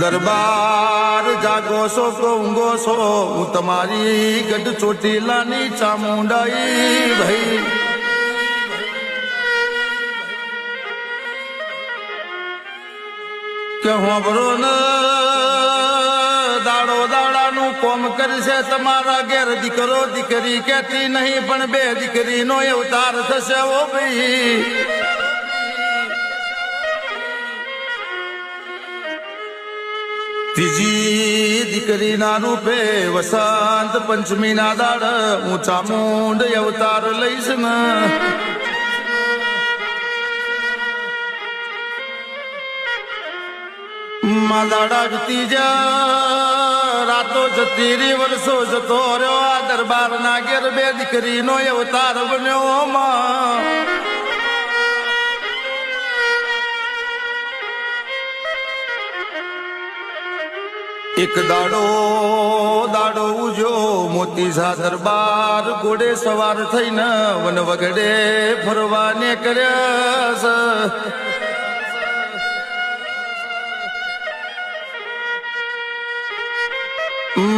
દરબાર જાગો છો તો ઊંઘો છો, હું તમારી ગઢ ચોટીલાની ચામુંડાઈ ભાઈ. કે હોંભરો ને દાડો દાડાનું કોમ કરશે તમારા ઘેર દીકરો દીકરી કેતી નહીં, પણ બે દીકરીનો અવતાર થશે ઓ ભાઈ. ત્રીજી દીકરીના રૂપે વસંત પંચમી ના દાડ હું ચામુંડ અવતાર લઈશ ને. માં દાડા જતી જા રાતો જતી રી વર્ષો જતો રહ્યો, આ દરબાર ના ઘેર બે દીકરીનો અવતાર બન્યો માં. એક દાડો ઉજો મોતી સા દરબાર ઘોડે સવાર થઈને વન વગડે ફરવા નીકળ્યા.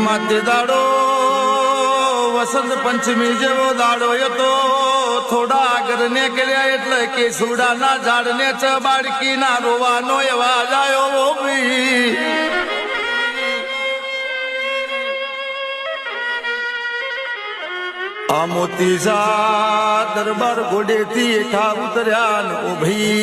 માથે દાડો વસંત પંચમી જેવો દાડો હતો. થોડા આગળ નીકળ્યા એટલે કે સુડાના ઝાડને બાળકી ના રોવાનો અવાજ આવ્યો ભાઈ. આ મોતી સા દરબાર ઘોડેથી હેઠા ઉતર્યા ઓ ભાઈ.